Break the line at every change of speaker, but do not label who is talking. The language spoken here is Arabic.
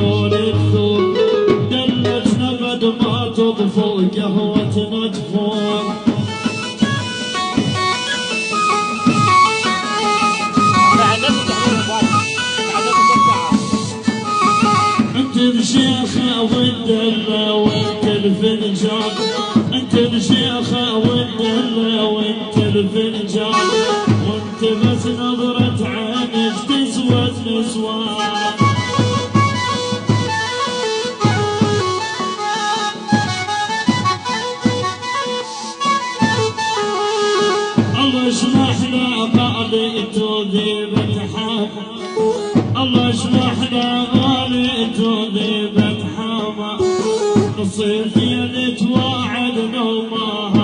شلون تثور دلتنا قد ما تطفو قهوتنا تفور انت الشيخة والدلة وانت الفنجان انت الشيخة والدلة وانت الفنجان وانت بس نظرة عينك تسوى النسوان الله اشمحنا قالت وذيبت حاما الله اشمحنا قالت وذيبت حاما نصيف يد توعدنا وما